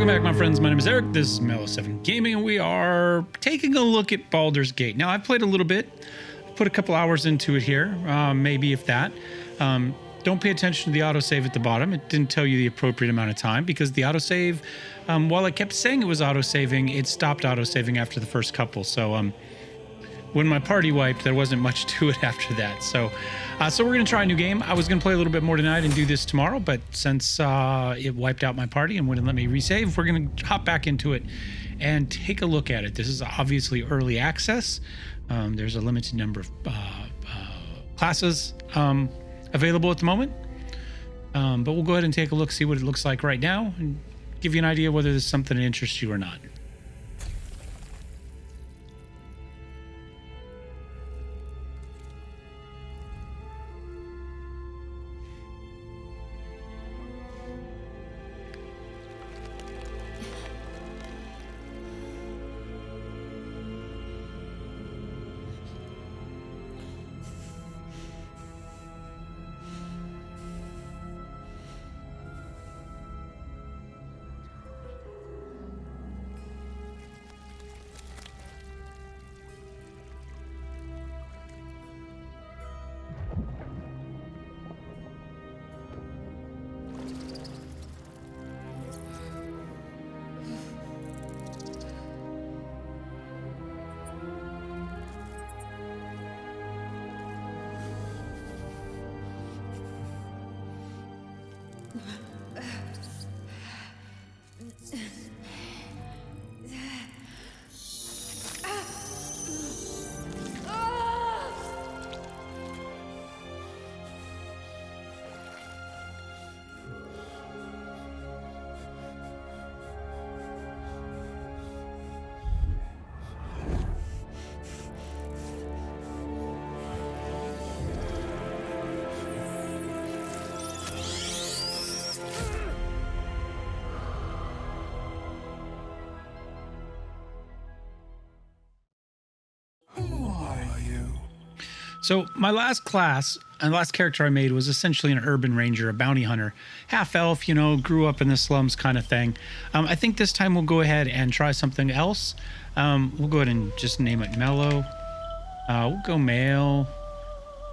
Welcome back, my friends. My name is Eric. This is Mellow7 Gaming, and we are taking a look at Baldur's Gate. Now, I've played a little bit, put a couple hours into it here, maybe if that. Don't pay attention to the autosave at the bottom. It didn't tell you the appropriate amount of time because the autosave, while it kept saying it was autosaving, it stopped autosaving after the first couple. So when my party wiped, there wasn't much to it after that. So we're going to try a new game. I was going to play a little bit more tonight and do this tomorrow, but since it wiped out my party and wouldn't let me resave, we're going to hop back into it and take a look at it. This is obviously early access. There's a limited number of classes available at the moment. But we'll go ahead and take a look, see what it looks like right now, and give you an idea whether there's something that interests you or not. So my last class and last character I made was essentially an urban ranger, a bounty hunter, half elf, you know, grew up in the slums kind of thing. I think this time we'll go ahead and try something else. We'll go ahead and just name it Mellow. We'll go male.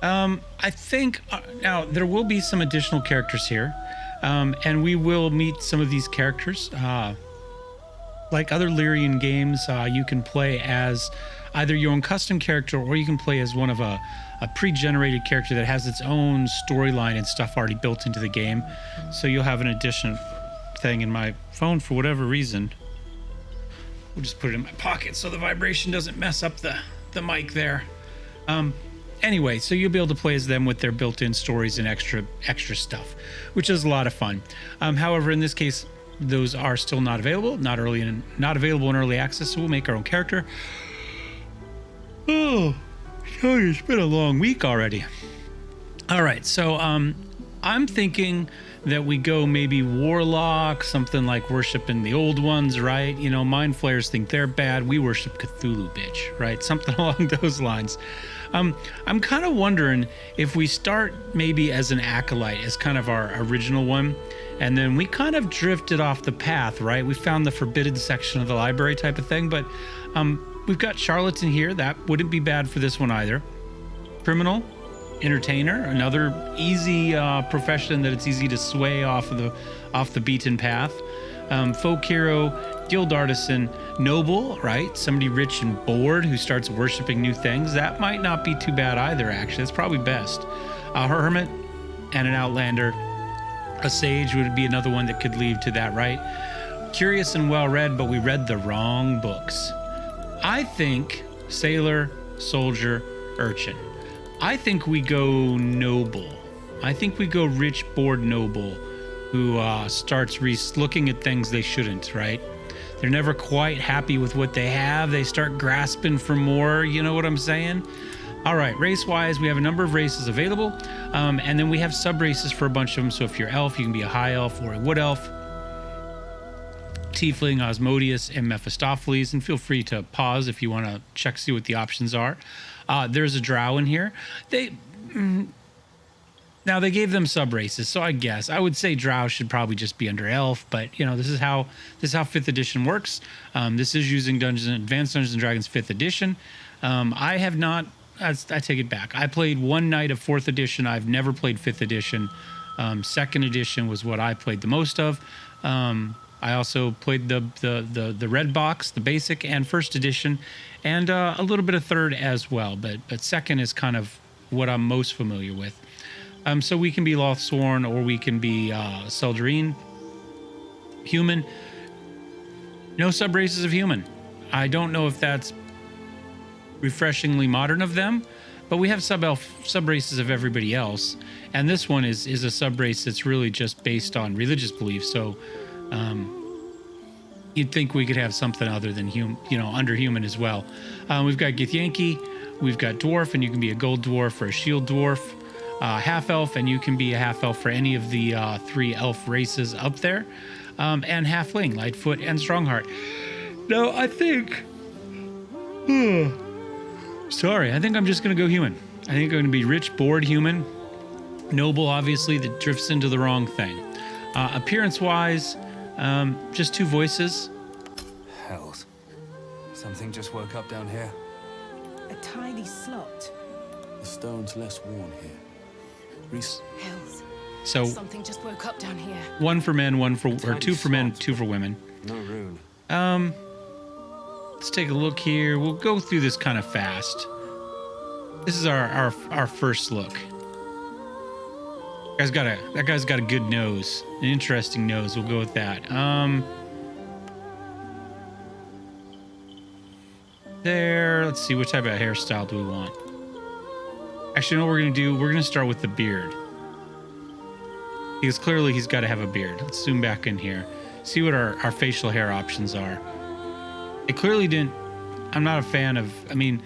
I think now there will be some additional characters here, and we will meet some of these characters. Like other Larian games, you can play as either your own custom character, or you can play as one of a pre-generated character that has its own storyline and stuff already built into the game. So you'll have an additional thing. In my phone, for whatever reason, we'll just put it in my pocket so the vibration doesn't mess up the mic there. Anyway, so you'll be able to play as them with their built-in stories and extra stuff, which is a lot of fun. However, in this case, those are still not available, not available in early access. So we'll make our own character. Oh, it's been a long week already. All right, so I'm thinking that we go maybe Warlock, something like worshiping the old ones, right? You know, Mind Flayers think they're bad. We worship Cthulhu, bitch, right? Something along those lines. I'm kind of wondering if we start maybe as an acolyte, as kind of our original one, and then we kind of drifted off the path, right? We found the forbidden section of the library type of thing, but we've got charlatan here. That wouldn't be bad for this one either. Criminal, entertainer, another easy profession that it's easy to sway off the beaten path. Folk hero, guild artisan, noble, right? Somebody rich and bored who starts worshiping new things. That might not be too bad either, actually. That's probably best. A hermit and an outlander. A sage would be another one that could lead to that, right? Curious and well-read, but we read the wrong books. I think sailor, soldier, urchin. I think we go noble. I think we go rich, bored noble who starts looking at things they shouldn't, right? They're never quite happy with what they have. They start grasping for more, you know what I'm saying? All right, race-wise, we have a number of races available, and then we have sub-races for a bunch of them. So if you're elf, you can be a high elf or a wood elf. Tiefling, Osmodeus, and Mephistopheles, and feel free to pause if you want to see what the options are. There's a drow in here. Now they gave them sub races, so I guess I would say Drow should probably just be under Elf. But you know, this is how 5th edition works. This is using Advanced Dungeons and Dragons 5th edition. I have not. I take it back. I played one night of 4th edition. I've never played 5th edition. 2nd edition was what I played the most of. I also played the red box, the basic, and 1st edition, and a little bit of 3rd as well. But 2nd is kind of what I'm most familiar with. So we can be Lothsworn or we can be Seldarine. Human. No sub races of human. I don't know if that's refreshingly modern of them, but we have sub races of everybody else, and this one is a sub race that's really just based on religious beliefs. So you'd think we could have something other than under human as well. We've got Githyanki, we've got dwarf, and you can be a gold dwarf or a shield dwarf. Half elf, and you can be a half elf for any of the 3 elf races up there, and halfling, Lightfoot, and Strongheart. Now I think. Sorry, I think I'm just going to go human. I think I'm going to be rich, bored human. Noble, obviously, that drifts into the wrong thing. Appearance-wise, just 2 voices. Hells. Something just woke up down here. A tiny slot. The stone's less worn here. Hells. So Something just woke up down here. 1 for men, 2 for men, 2 for women. No rune. Let's take a look here. We'll go through this kind of fast. This is our first look. That guy's got a good nose, an interesting nose. We'll go with that. There. Let's see, what type of hairstyle do we want? Actually, you know what we're gonna do? We're gonna start with the beard, because clearly he's got to have a beard. Let's zoom back in here. See what our facial hair options are. It clearly didn't. I'm not a fan of. I mean,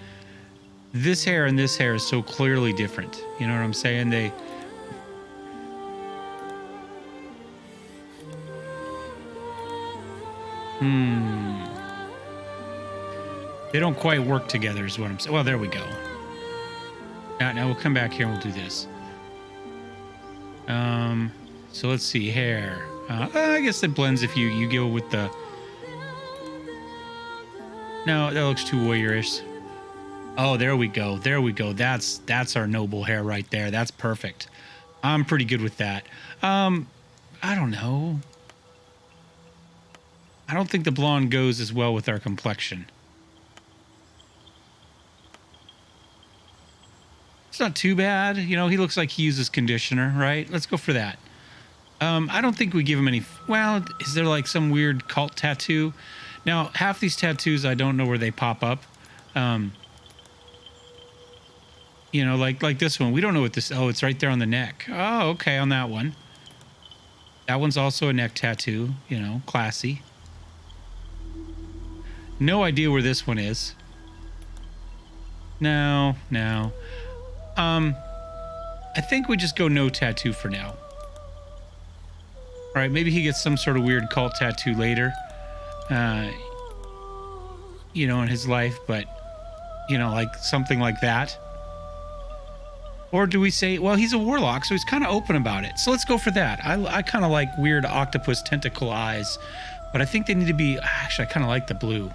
this hair and this hair is so clearly different. You know what I'm saying? They don't quite work together is what I'm saying. Well, there we go. Now we'll come back here and we'll do this. So let's see, hair. I guess it blends if you go with the. No, that looks too warriorish. Oh, there we go. There we go. That's our noble hair right there. That's perfect. I'm pretty good with that. I don't know. I don't think the blonde goes as well with our complexion. It's not too bad. You know, he looks like he uses conditioner, right? Let's go for that. I don't think we give him any. Well, is there like some weird cult tattoo? Now, half these tattoos, I don't know where they pop up. You know, like this one. We don't know what this. Oh, it's right there on the neck. Oh, okay, on that one. That one's also a neck tattoo. You know, classy. No idea where this one is. No. I think we just go no tattoo for now. All right, maybe he gets some sort of weird cult tattoo later, you know, in his life, but, you know, like something like that. Or do we say, well, he's a warlock, so he's kind of open about it. So let's go for that. I kind of like weird octopus tentacle eyes, but I think they need to be, actually, I kind of like the blue.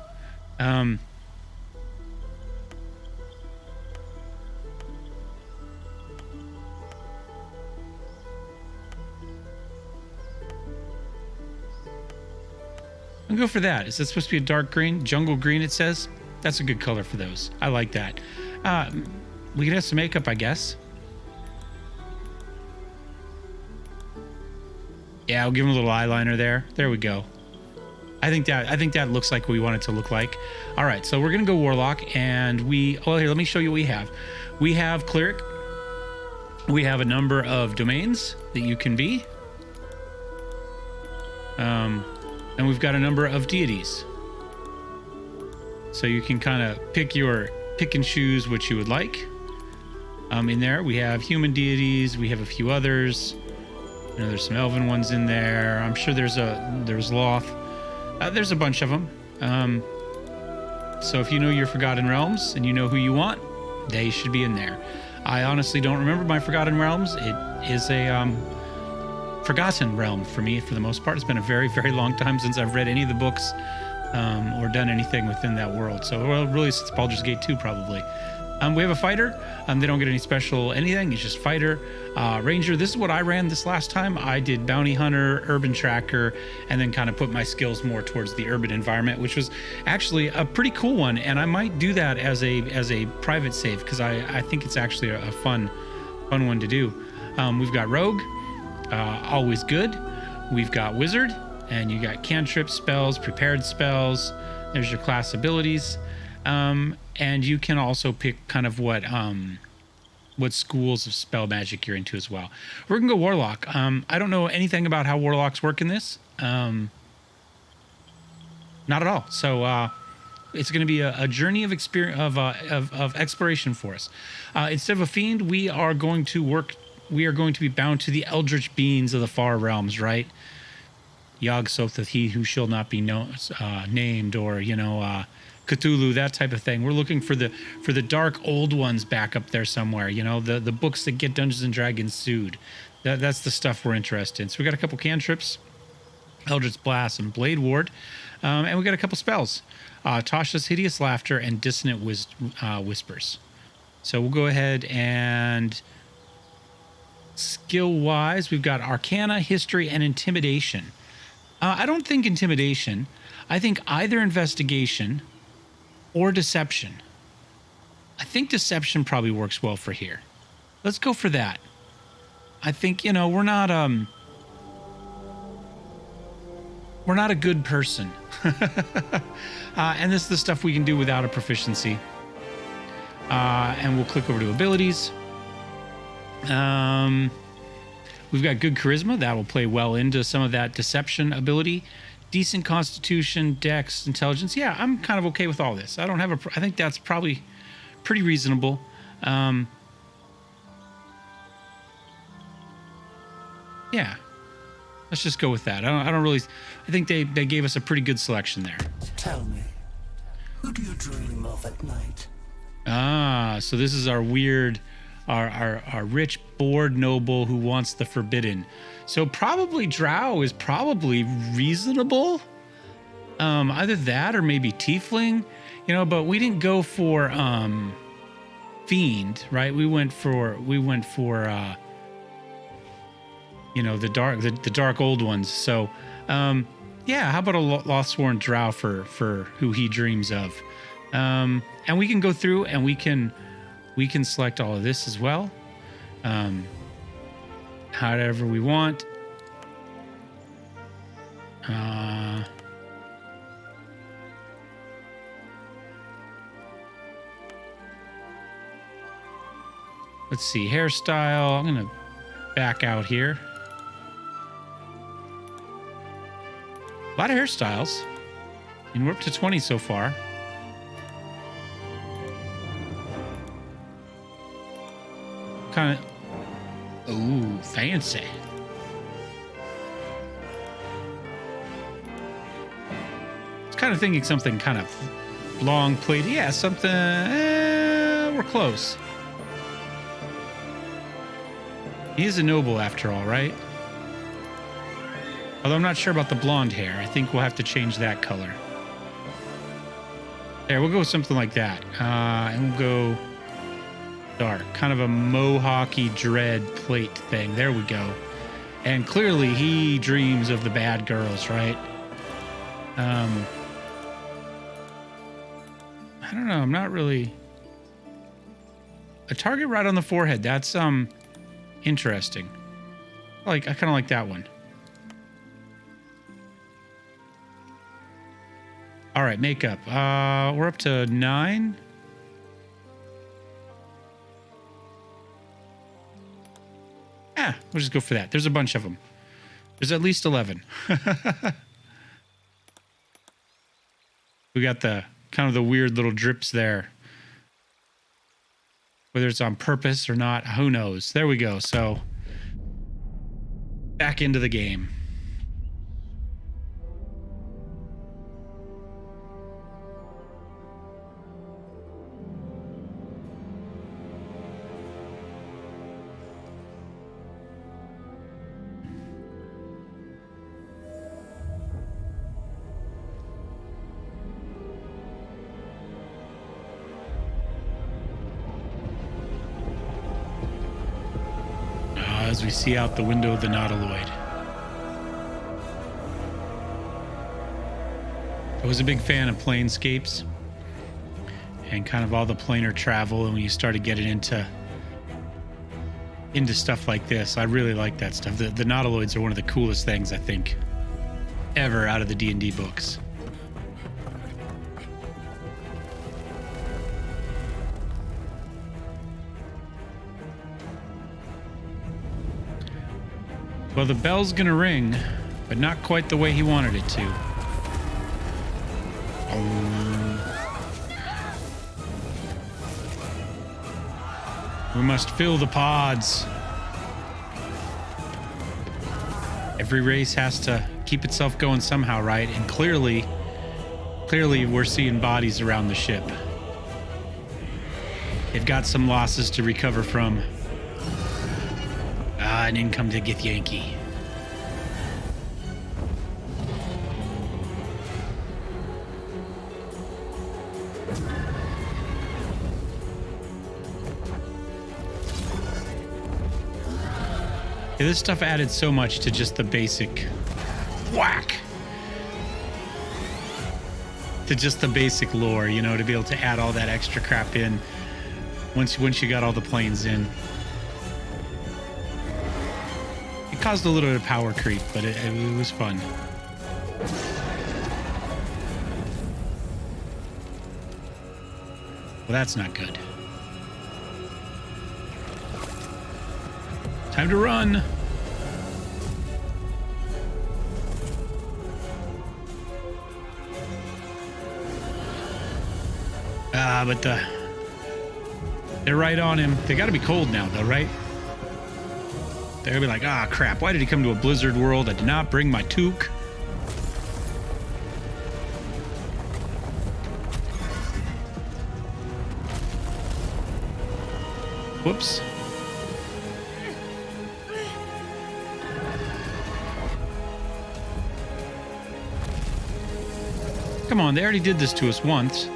I'll go for that. Is that supposed to be a dark green? Jungle green, it says. That's a good color for those. I like that. We can have some makeup, I guess. Yeah, I'll give him a little eyeliner there. There we go. I think that looks like what we want it to look like. All right, so we're gonna go warlock, and here, let me show you what we have. We have cleric. We have a number of domains that you can be. And we've got a number of deities. So you can kind of pick and choose what you would like. In there, we have human deities. We have a few others. You know, there's some elven ones in there. I'm sure there's Loth. There's a bunch of them. So if you know your Forgotten Realms and you know who you want, they should be in there. I honestly don't remember my Forgotten Realms. It is a forgotten realm for me for the most part. It's been a very, very long time since I've read any of the books or done anything within that world. So, well, really, since Baldur's Gate 2, probably. We have a fighter. They don't get any special anything. It's just fighter. Ranger, this is what I ran this last time. I did Bounty Hunter, Urban Tracker, and then kind of put my skills more towards the urban environment, which was actually a pretty cool one. And I might do that as a private save because I think it's actually a fun one to do. We've got Rogue, always good. We've got Wizard, and you got cantrip spells, prepared spells. There's your class abilities. And you can also pick kind of what schools of spell magic you're into as well. We're gonna go Warlock. I don't know anything about how Warlocks work in this. Not at all. So it's going to be a journey of experience of exploration for us. Instead of a fiend, we are going to be bound to the eldritch beings of the far realms, right? Yog Sothoth, he who shall not be named, or Cthulhu, that type of thing. We're looking for the dark old ones back up there somewhere. The books that get Dungeons and Dragons sued. That's the stuff we're interested in. So we got a couple cantrips, Eldritch Blast and Blade Ward, and we got a couple spells, Tasha's Hideous Laughter and Dissonant Whispers. So we'll go ahead and skill-wise, we've got Arcana, History, and Intimidation. I don't think Intimidation. I think either Investigation or Deception. I think Deception probably works well for here. Let's go for that. I think, we're not a good person. And this is the stuff we can do without a proficiency. And we'll click over to abilities. We've got good charisma. That will play well into some of that deception ability. Decent constitution, dex, intelligence. Yeah, I'm kind of okay with all this. I think that's probably pretty reasonable. Yeah, let's just go with that. I think they gave us a pretty good selection there. Tell me, who do you dream of at night? So this is our weird, our rich, bored noble who wants the forbidden. So probably Drow is probably reasonable. Either that or maybe Tiefling, but we didn't go for Fiend, right? We went for the dark old ones. So yeah, how about a Lothsworn Drow for who he dreams of? And we can go through and we can select all of this as well. However we want. Let's see, hairstyle. I'm gonna back out here. A lot of hairstyles. And we're up to 20 so far. Kind of, ooh, fancy. It's kind of thinking something kind of long played. Yeah, something, we're close. He is a noble after all, right? Although I'm not sure about the blonde hair. I think we'll have to change that color. There, we'll go with something like that. And we'll go dark, kind of a mohawky dread plate thing. There we go. And clearly he dreams of the bad girls, right? I don't know. I'm not really... A target right on the forehead. That's interesting. I kind of like that one. All right, makeup. We're up to 9. Yeah, we'll just go for that. There's a bunch of them. There's at least 11. We got the kind of the weird little drips there. Whether it's on purpose or not, who knows? There we go. So back into the game. as we see out the window of the Nautiloid. I was a big fan of Planescapes and kind of all the planar travel, and when you started getting into stuff like this, I really like that stuff. The Nautiloids are one of the coolest things, I think, ever out of the D&D books. Well, the bell's gonna ring, but not quite the way he wanted it to. We must fill the pods. Every race has to keep itself going somehow, right? And clearly we're seeing bodies around the ship. They've got some losses to recover from. An income to get Yankee. Yeah, this stuff added so much to just the basic whack. To just the basic lore, you know, to be able to add all that extra crap in once you got all the planes in. It caused a little bit of power creep, but it was fun. Well, that's not good. Time to run. But they're right on him. They got to be cold now, though, right? They're gonna be like, ah, crap. Why did he come to a blizzard world? I did not bring my toque. Whoops. Come on, they already did this to us once.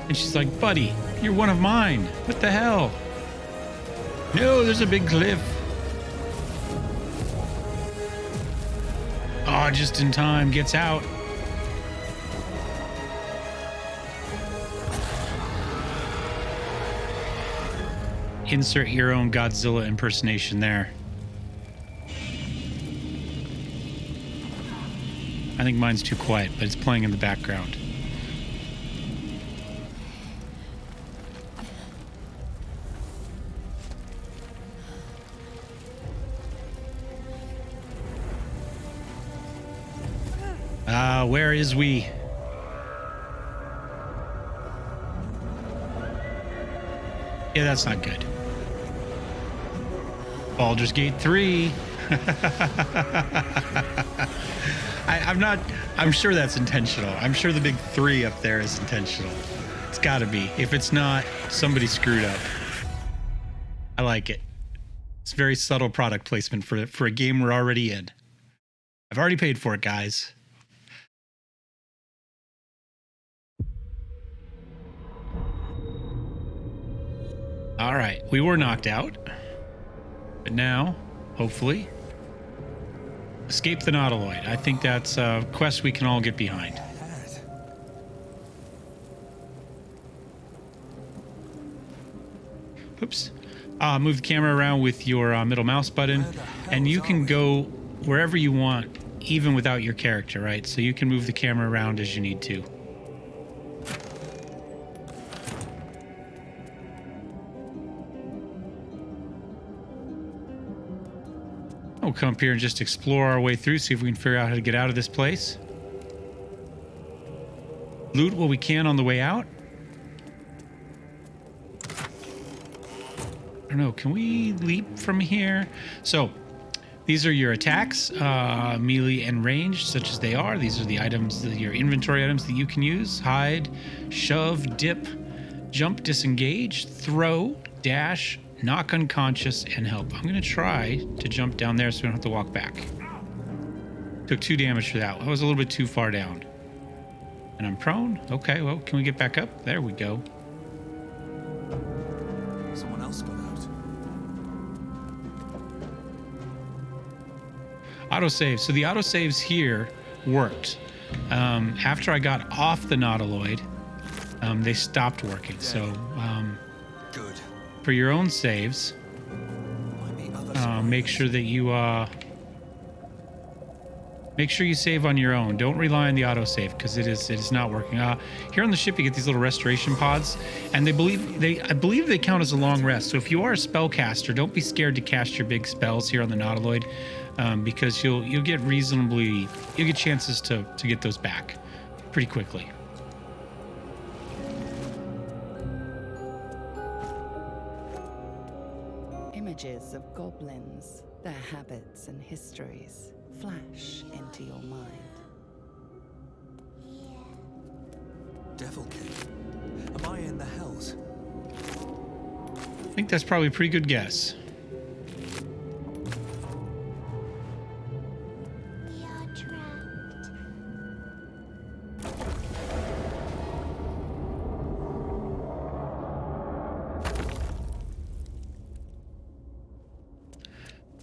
And she's like, buddy, you're one of mine. What the hell? No, there's a big cliff. Oh, just in time. Gets out. Insert your own Godzilla impersonation there. I think mine's too quiet, but it's playing in the background. Where is we? Yeah, that's not good. Baldur's Gate 3. I'm sure that's intentional. I'm sure the big 3 up there is intentional. It's gotta be. If it's not, somebody screwed up. I like it. It's very subtle product placement for a game we're already in. I've already paid for it, guys. All right, we were knocked out, but now, hopefully, escape the Nautiloid. I think that's a quest we can all get behind. Oops. Move the camera around with your middle mouse button, and you can go wherever you want, even without your character, right? So you can move the camera around as you need to. We'll come up here and just explore our way through, see if we can figure out how to get out of this place. Loot what we can on the way out. I don't know, can we leap from here? So, these are your attacks, melee and ranged, such as they are. These are the items, your inventory items that you can use. Hide, shove, dip, jump, disengage, throw, dash, knock unconscious, and help. I'm going to try to jump down there so we don't have to walk back. Took 2 damage for that. I was a little bit too far down. And I'm prone? Okay, well, can we get back up? There we go. Someone else got out. Autosave. So the autosaves here worked. After I got off the nautiloid, they stopped working. So Good. for your own saves, Might be other make sure that you save on your own. Don't rely on the autosave because it is not working. Here on the ship you get these little restoration pods, and I believe they count as a long rest. So if you are a spellcaster, don't be scared to cast your big spells here on the nautiloid, because you'll get chances to get those back pretty quickly. Images of goblins, their habits and histories flash into your mind. Devil Cave. Am I in the hells? I think that's probably a pretty good guess. We are trapped.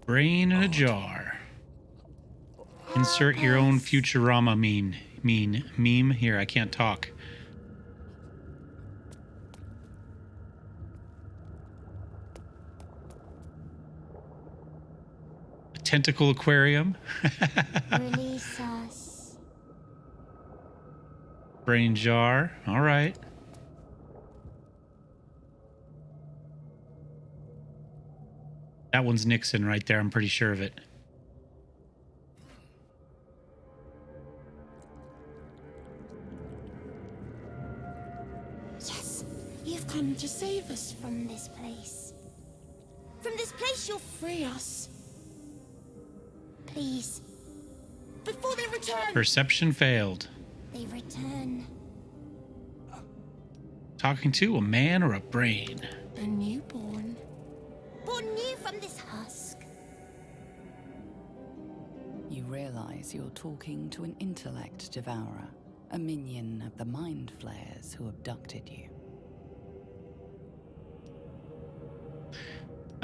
Brain in a jar. Insert your own Futurama meme. Here, I can't talk. A tentacle aquarium. Release us. Brain jar. All right. That one's Nixon right there. I'm pretty sure of it. Yes, you've come to save us from this place. From this place, you'll free us. Please. Before they return. Perception failed. They return. Talking to a man or a brain? A newborn. Born new from this husk. You realize you're talking to an intellect devourer, a minion of the mind flayers who abducted you.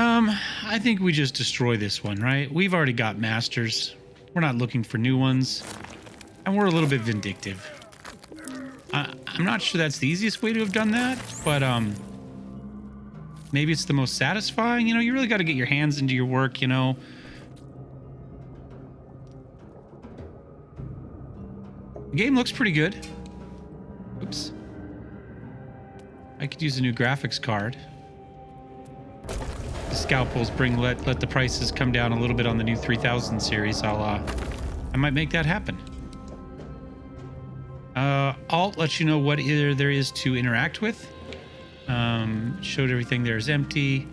I think we just destroy this one, right? We've already got masters. We're not looking for new ones. And we're a little bit vindictive. I'm not sure that's the easiest way to have done that, but maybe it's the most satisfying. You know, you really got to get your hands into your work, you know. The game looks pretty good. Oops. I could use a new graphics card. The scalpels let the prices come down a little bit on the new 3000 series. I might make that happen. Alt lets you know what there is to interact with. Showed everything there is empty.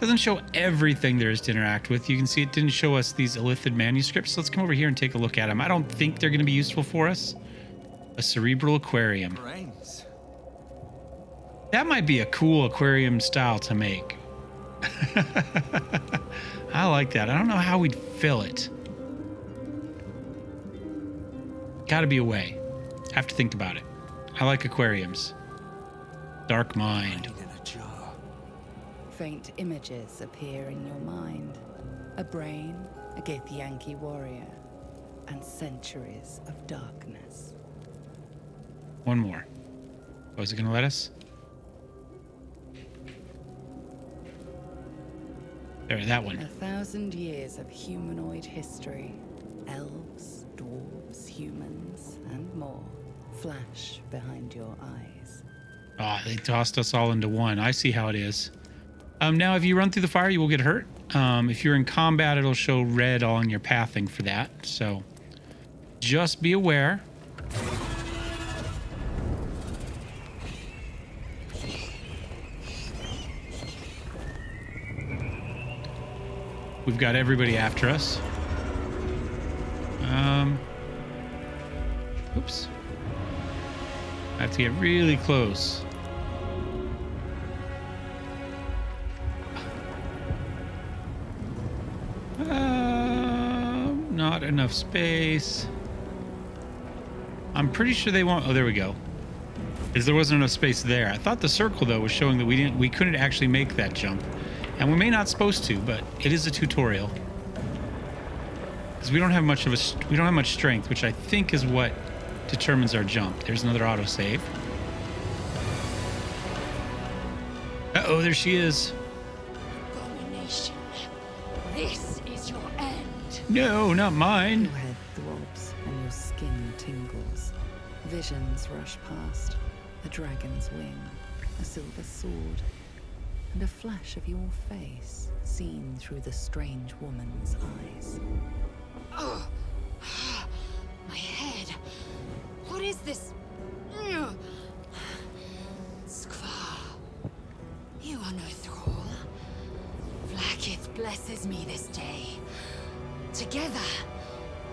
Doesn't show everything there is to interact with. You can see it didn't show us these illithid manuscripts. Let's come over here and take a look at them. I don't think they're going to be useful for us. A cerebral aquarium. brains. That might be a cool aquarium style to make. I like that. I don't know how we'd fill it. Gotta be a way. Have to think about it. I like aquariums. Dark mind. Brain in a jar. Faint images appear in your mind. A brain, a Githyanki warrior, and centuries of darkness. One more. Oh, is it gonna let us? There, that one. 1,000 years of humanoid history. Elves, dwarves, humans, and more flash behind your eyes. Oh, they tossed us all into one. I see how it is. Now, if you run through the fire, you will get hurt. If you're in combat, it'll show red on your pathing for that. So just be aware. We've got everybody after us. Oops. I have to get really close. Not enough space. I'm pretty sure they won't. Oh, there we go. Is there wasn't enough space there. I thought the circle though was showing that we couldn't actually make that jump, and we may not supposed to, but it is a tutorial because we don't have much strength, which I think is what determines our jump. There's another autosave. Uh-oh, there she is. Abomination. This is your end. No, not mine. Your head throbs and your skin tingles. Visions rush past. A dragon's wing, a silver sword, and a flash of your face seen through the strange woman's eyes. Oh, my head. What is this? Skvar, you are no thrall. Vlaakith blesses me this day. Together,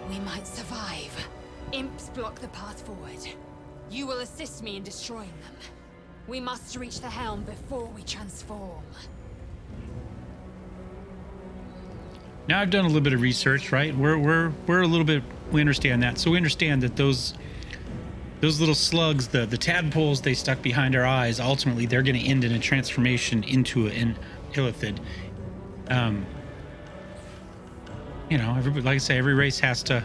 we might survive. Imps block the path forward. You will assist me in destroying them. We must reach the helm before we transform. Now I've done a little bit of research, right? We're a little bit, we understand that. So we understand that those little slugs, the tadpoles they stuck behind our eyes, ultimately they're going to end in a transformation into an illithid. You know, everybody, like I say, every race has to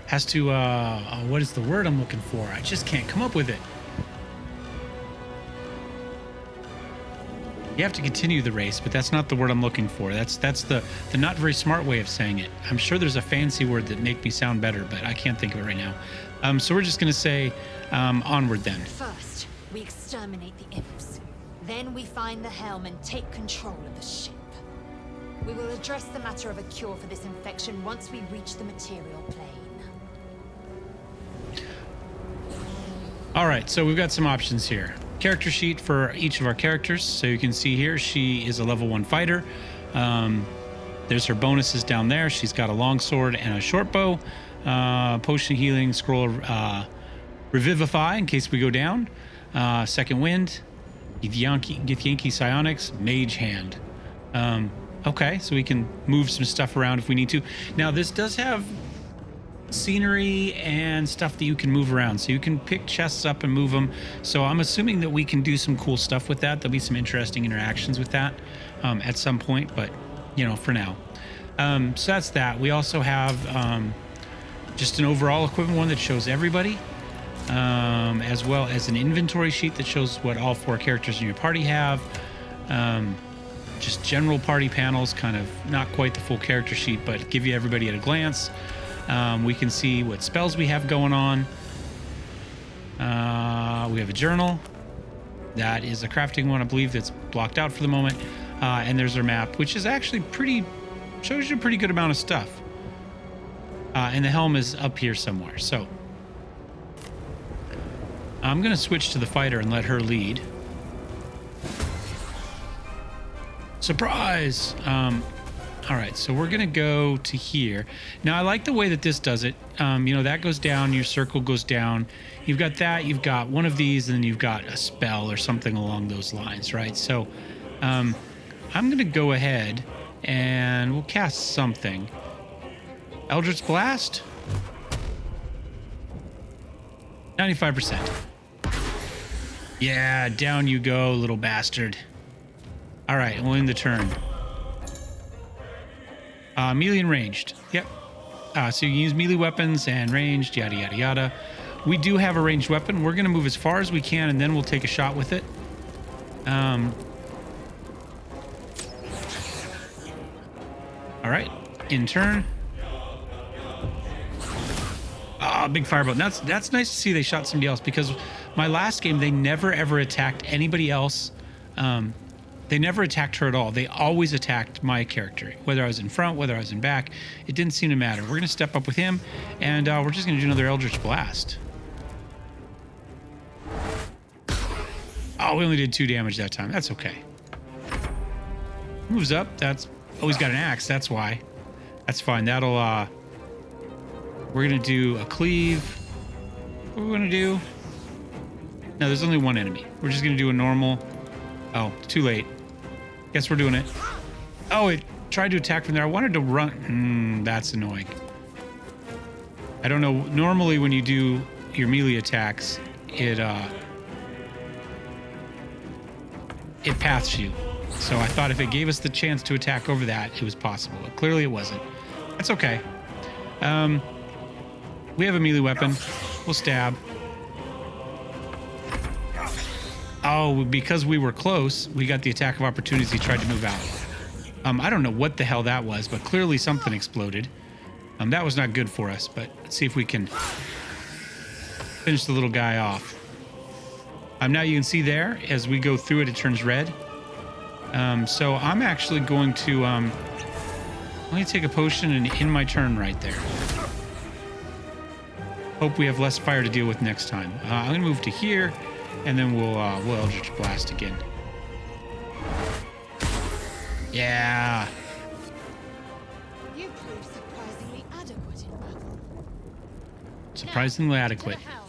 what is the word I'm looking for? I just can't come up with it. You have to continue the race, but that's not the word I'm looking for. That's the not very smart way of saying it. I'm sure there's a fancy word that make me sound better, but I can't think of it right now. So we're just going to say onward then. First, we exterminate the imps. Then we find the helm and take control of the ship. We will address the matter of a cure for this infection once we reach the material plane. All right, so we've got some options here. Character sheet for each of our characters. So you can see here, she is a level 1 fighter. There's her bonuses down there. She's got a longsword and a short bow. Potion healing, scroll revivify in case we go down. Second wind, Githyanki psionics, mage hand. Okay, so we can move some stuff around if we need to. Now this does have scenery and stuff that you can move around, so you can pick chests up and move them. So I'm assuming that we can do some cool stuff with that. There'll be some interesting interactions with that at some point, but you know, for now. So that's that. We also have just an overall equipment one that shows everybody, as well as an inventory sheet that shows what all 4 characters in your party have. Just general party panels, kind of not quite the full character sheet, but give you everybody at a glance. We can see what spells we have going on. We have a journal. That is a crafting one, I believe, that's blocked out for the moment. And there's our map, which is actually shows you a pretty good amount of stuff. And the helm is up here somewhere. So I'm going to switch to the fighter and let her lead. Surprise! All right, so we're gonna go to here. Now I like the way that this does it. You know, that goes down, your circle goes down. You've got that, you've got one of these, and then you've got a spell or something along those lines, right? So I'm gonna go ahead and we'll cast something. Eldritch Blast? 95%. Yeah, down you go, little bastard. All right, we'll end the turn. Melee and ranged. Yep. So you can use melee weapons and ranged, yada, yada, yada. We do have a ranged weapon. We're going to move as far as we can, and then we'll take a shot with it. All right. In turn. Big fireball. That's nice to see they shot somebody else, because my last game, they never, ever attacked anybody else. They never attacked her at all. They always attacked my character, whether I was in front, whether I was in back. It didn't seem to matter. We're going to step up with him, and we're just going to do another Eldritch Blast. Oh, we only did 2 damage that time. That's okay. Moves up. Oh, he's got an axe. That's why. That's fine. That'll, we're going to do a cleave. What are we going to do? No, there's only one enemy. We're just going to do a normal. Oh, too late. Guess we're doing it. Oh, it tried to attack from there. I wanted to run. That's annoying. I don't know. Normally when you do your melee attacks, it it paths you. So I thought if it gave us the chance to attack over that, it was possible. But clearly it wasn't. That's okay. We have a melee weapon. We'll stab. Oh, because we were close, we got the attack of opportunity. He tried to move out. I don't know what the hell that was, but clearly something exploded. That was not good for us, but let's see if we can finish the little guy off. Now you can see there, as we go through it, it turns red. So I'm actually going to let me take a potion and end my turn right there. Hope we have less fire to deal with next time. I'm gonna move to here, and then we'll Eldritch Blast again. Yeah. You proved surprisingly adequate in battle. Surprisingly adequate. To the house.